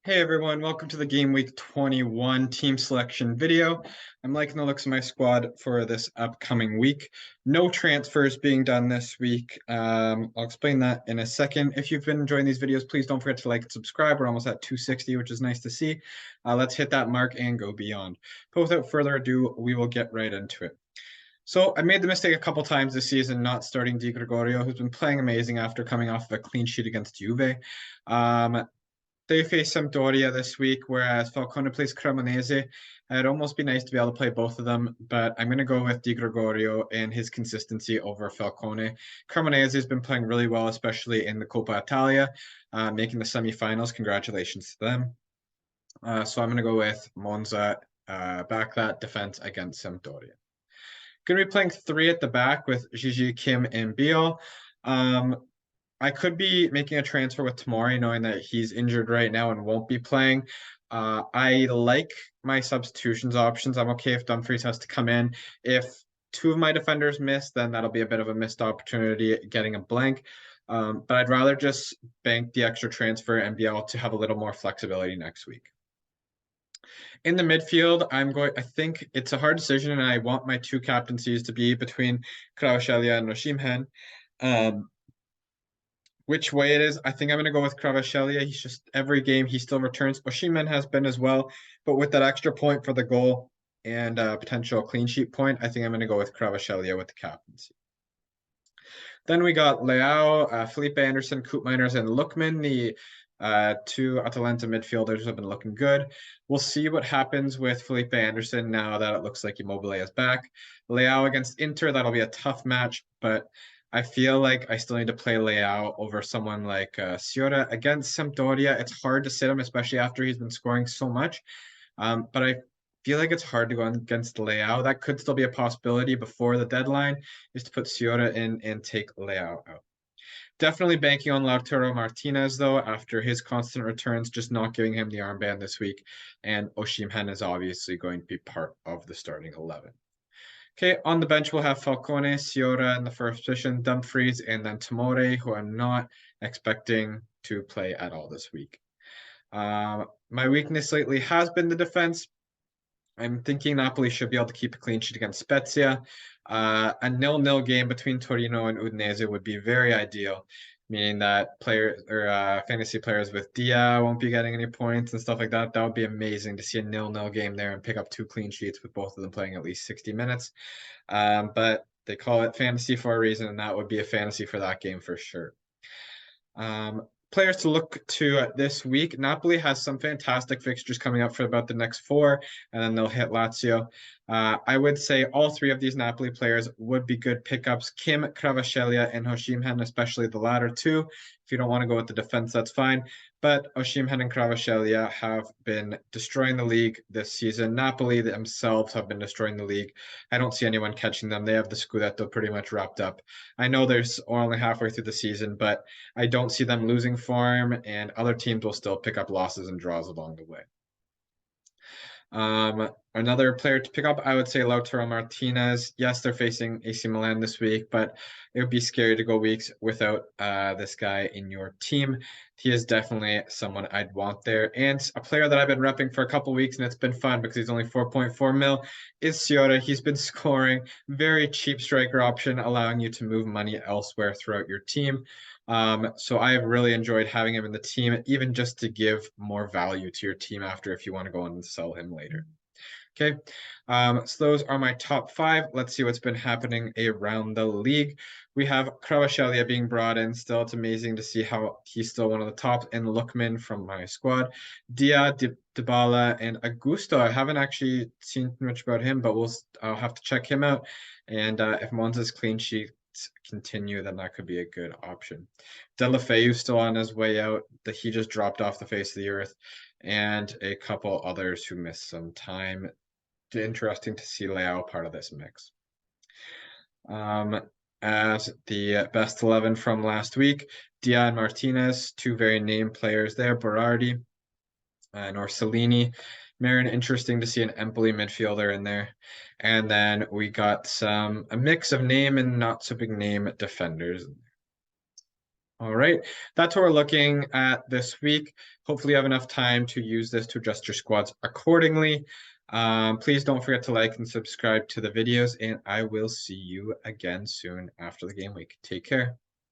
Hey everyone, welcome to the Game Week 21 team selection video. I'm liking the looks of my squad for this upcoming week. No transfers being done this week. I'll explain that in a second. If you've been enjoying these videos, please don't forget to like and subscribe. We're almost at 260, which is nice to see. Let's hit that mark and go beyond. But without further ado, we will get right into it. So I made the mistake a couple times this season not starting Di Gregorio, who's been playing amazing after coming off of a clean sheet against Juve. They face Sampdoria this week, whereas Falcone plays Cremonese. It'd almost be nice to be able to play both of them, but I'm going to go with Di Gregorio and his consistency over Falcone. Cremonese has been playing really well, especially in the Coppa Italia, making the semifinals. Congratulations to them. So I'm going to go with Monza, back that defense against Sampdoria. Going to be playing three at the back with Gigi, Kim, and Beal. I could be making a transfer with Tomori, knowing that he's injured right now and won't be playing. I like my substitutions options. I'm okay if Dumfries has to come in. If two of my defenders miss, then that'll be a bit of a missed opportunity getting a blank. But I'd rather just bank the extra transfer and be able to have a little more flexibility next week. In the midfield, I think it's a hard decision, and I want my two captaincies to be between Kvaratskhelia and Osimhen. Which way it is, I think I'm going to go with Kvaratskhelia. He's just every game he still returns. Osimhen has been as well, but with that extra point for the goal and potential clean sheet point, I think I'm going to go with Kvaratskhelia with the captaincy. Then we got Leao, Felipe Anderson, Koopmeiners, and Lookman, the two Atalanta midfielders have been looking good. We'll see what happens with Felipe Anderson now that it looks like Immobile is back. Leao against Inter, that'll be a tough match, but I feel like I still need to play Leao over someone like Serie against Sampdoria. It's hard to sit him, especially after he's been scoring so much. But I feel like it's hard to go against Leao. That could still be a possibility before the deadline, is to put Serie in and take Leao out. Definitely banking on Lautaro Martinez, though, after his constant returns, just not giving him the armband this week. And Osimhen is obviously going to be part of the starting 11. Okay, on the bench, we'll have Falcone, Serie in the first position, Dumfries, and then Tomori, who I'm not expecting to play at all this week. My weakness lately has been the defense. I'm thinking Napoli should be able to keep a clean sheet against Spezia. A 0-0 game between Torino and Udinese would be very ideal, meaning that fantasy players with Dia won't be getting any points and stuff like that. That would be amazing to see a 0-0 game there and pick up two clean sheets with both of them playing at least 60 minutes. But they call it fantasy for a reason, and that would be a fantasy for that game for sure. Players to look to this week. Napoli has some fantastic fixtures coming up for about the next four, and then they'll hit Lazio. I would say all three of these Napoli players would be good pickups. Kim, Kvaratskhelia, and Osimhen, especially the latter two. If you don't want to go with the defense, that's fine. But Osimhen and Kvaratskhelia have been destroying the league this season. Napoli themselves have been destroying the league. I don't see anyone catching them. They have the Scudetto pretty much wrapped up. I know they're only halfway through the season, but I don't see them losing form, and other teams will still pick up losses and draws along the way. Another player to pick up, I would say Lautaro Martinez. Yes, they're facing AC Milan this week, but it would be scary to go weeks without this guy in your team. He is definitely someone I'd want there. And a player that I've been repping for a couple weeks, and it's been fun because he's only 4.4 mil, is Serie. He's been scoring. Very cheap striker option, allowing you to move money elsewhere throughout your team. So I have really enjoyed having him in the team, even just to give more value to your team after if you want to go on and sell him later. Okay, so those are my top five. Let's see what's been happening around the league. We have Kvaratskhelia being brought in still. It's amazing to see how he's still one of the tops, and Lookman from my squad. Dia, Dybala, and Augusto. I haven't actually seen much about him, but I'll have to check him out. And if Monza's clean sheet continue, then that could be a good option. Deulofeu still on his way out. He just dropped off the face of the earth, and a couple others who missed some time. Interesting to see Leao part of this mix. As the best 11 from last week, Dia and Martinez, two very named players there. Berardi and Orsolini. Marin, interesting to see an Empoli midfielder in there. And then we got a mix of name and not so big name defenders. All right, that's what we're looking at this week. Hopefully, you have enough time to use this to adjust your squads accordingly. Please don't forget to like and subscribe to the videos, and I will see you again soon after the game week. Take care.